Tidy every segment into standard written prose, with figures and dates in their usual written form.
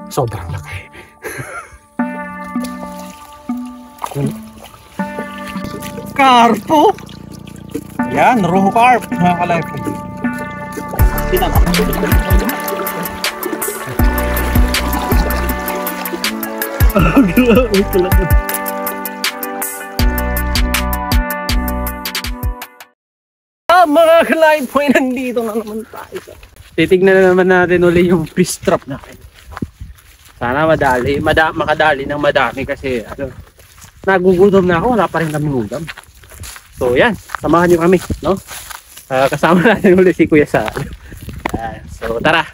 Sobrang laki. Karpo! Yan, roho carp, mga ka-life. Mga ka-life po, nandito na naman tayo. Titignan na naman natin uli yung fish trap natin. Sana makadali ng madami kasi nagugutom na ako, wala pa rin kami ulam. So yan, samahan nyo kami, no? Kasama natin uli si Kuya sa so tara.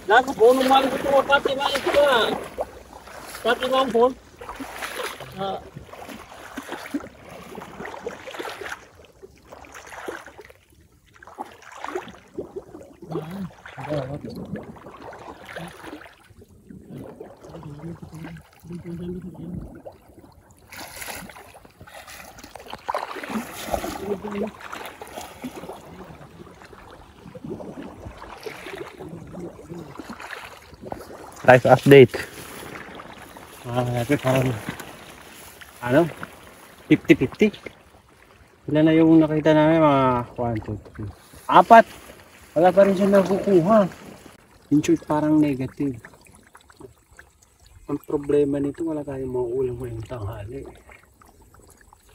Lago po, nung mali ko ito, pati mali ko na. Pati mo ang phone. Live update. Parang 50-50. Ilan na yung nakita namin? Mga 1, 2, 3, 4. Wala pa rin siya nakukuha. In short, parang negative. Ang problema nito, wala tayong mga ulam ngayong tanghali.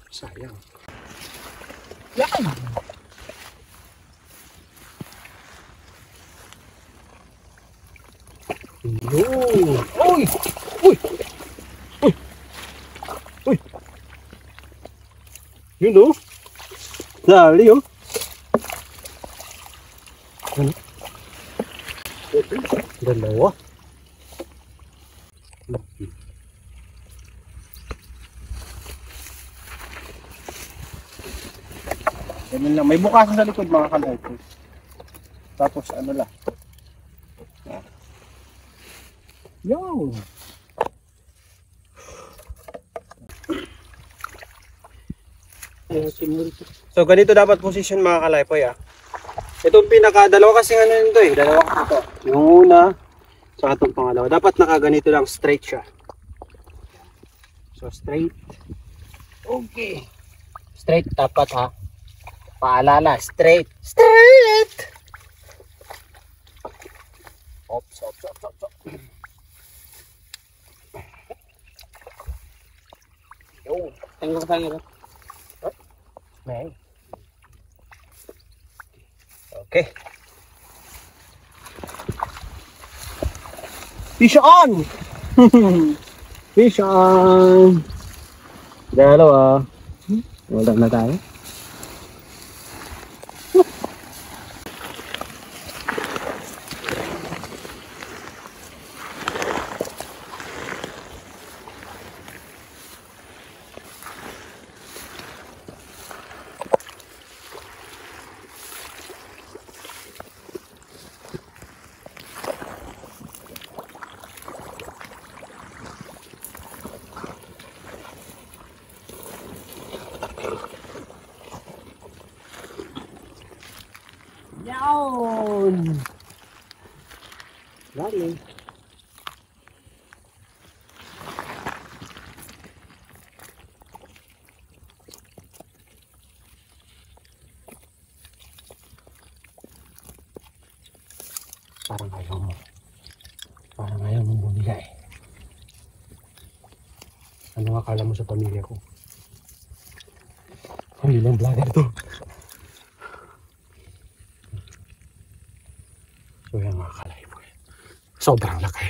Sayang. Yan! Yun! Uy! Uy! Uy! Uy! Yun o! Dali o! Ano? Dalawa. Ganun lang. May bukasan sa likod mga ka-life. Tapos ano lang. Yo! So ganito dapat position mga ka-life. Itong pinaka-dalawa kasi ano nito dalawa ito. Yung una, saka itong pangalawa. Dapat nakaganito lang, straight siya. So straight. Okay. Straight dapat ha. Paalala, straight. Straight! Ops. Yo, tengo ka tayo. May. Okay. Fish on! Fish on! Dalawa. Wala na tayo. Yawn! Galing. Parang ayaw mong bumigay. Ano akala mo sa pamilya ko? Ay, ilang vlogger to. So yan mga ka-life. Sobrang laki.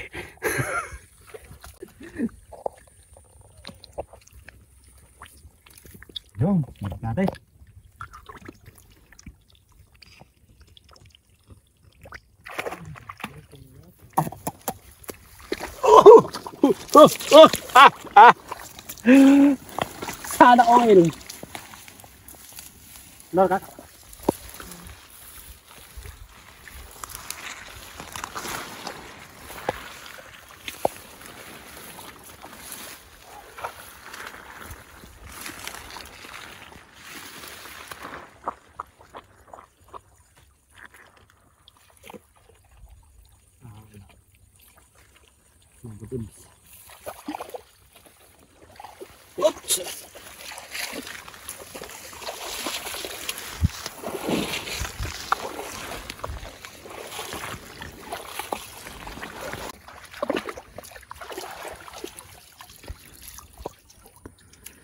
Yung, balik natin. Sana oil. Lord, Oops!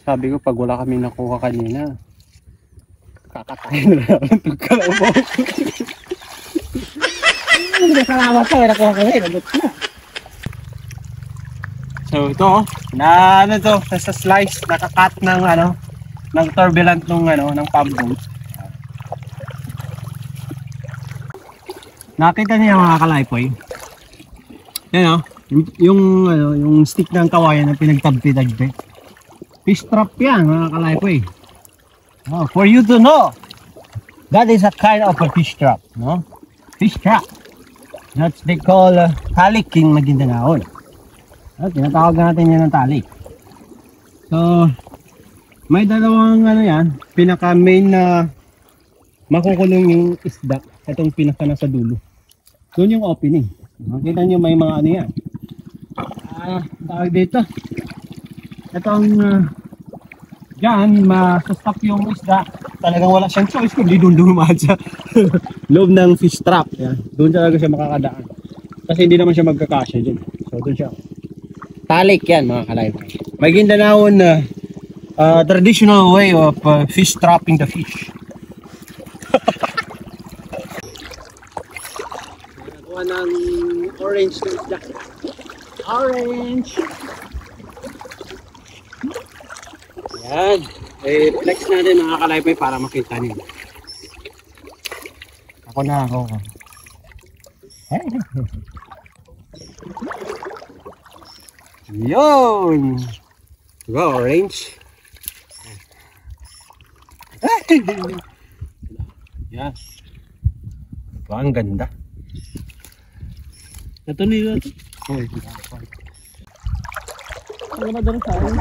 Sabi ko, pag wala kami nakuha kanina, kakatayin na namin itong kalabaw. Salamat ka, nakuha kami, nagot na. So ito, na ano to, sa slice, nakakat ng ano, ng turbulent ng ano, ng pump boat. Nakita niyo mga kalaypoy? Yan o, yung ano, yung stick ng kawayan na pinagtagpi-tagpi. Fish trap yan mga kalaypoy. Oh, for you to know, that is a kind of a fish trap, no? Fish trap. That's they call talik in Maguindanao. Tinatawag natin yan ng talik. So, may dalawang ano yan, pinaka main na makukulong yung isda. Itong pinaka nasa dulo. Doon yung opening. Makita nyo may mga ano yan. Tawag dito. Itong dyan, masastop yung isda. Talagang wala siyang choice kundi doon dumaan sa loob ng fish trap. Yan. Doon talaga siya makakadaan. Kasi hindi naman siya magkakasya dyan. So doon siya. Talik yan mga kalaypoy. Maguindanao na traditional way of fish trapping the fish. Nagawa ng orange na isda. Orange! Yan. Flex natin mga kalaypoy para makita niyo. Ako. Yun! Diba, orange? Yan. Diba, ang ganda. Ito nila ito. Uy, Ano ba doon sa akin?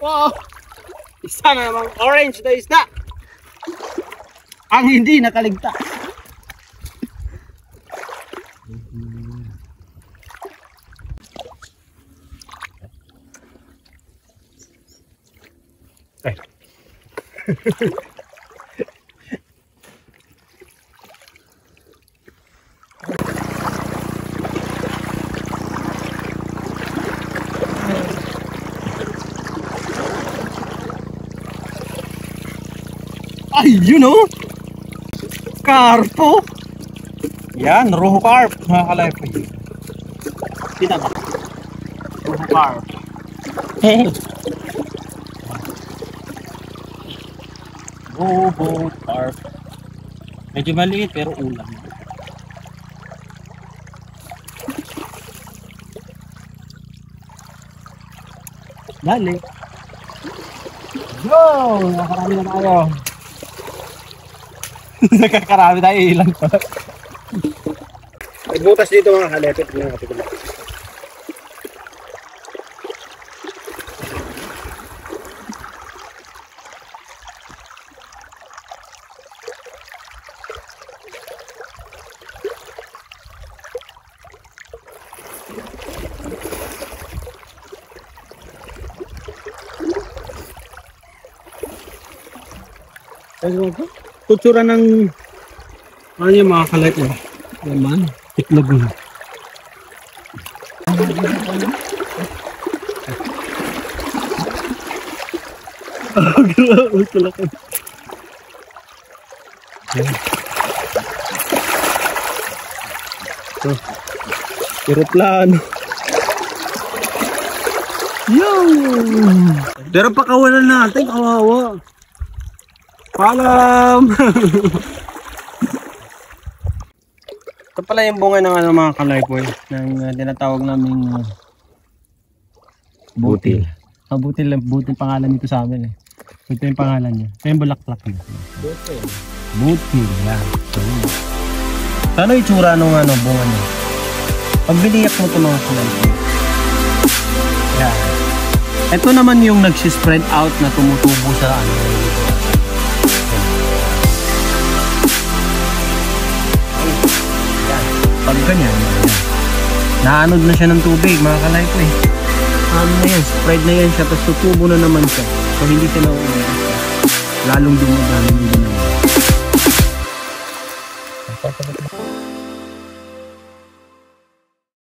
wow! Isa na namang orange na isda! Ang hindi nakaligtas. Ay. Ay, you know? Karpo. Yan, roho carp, mga kalaypoy. Kita ba? Roho carp. Roho carp. Medyo maliit pero ulam. Dali. Go! Nakarami na tayo. Nakakarami tayo, ilang pa. May butas dito mga kalepit. Tutsura ng ano yung mga kalat yun? Yaman, itlog na. Grabe kalaki. Ito, aeroplano. Yung! Pero pakawalan natin, kawawa. Paalam! Ito pala yung bunga ng ano, mga kalaypoy ng tinatawag naming butil. Butil pangalan nito sa amin eh. Ito yung pangalan niya. Ito yung bulaklak niya. Butil. Yan. Ano yung tsura ng ano, bunga niya? Pag biniyak mo ito mga kalaypoy. Yan. Ito naman yung nagsispread out na tumutubo sa ano. pag ganyan, naanod na siya ng tubig, mga kalay ko eh. Ano na yan, spread na yan siya, tapos tutubo na naman siya. So hindi siya nauuwi. Lalong dumadami din naman.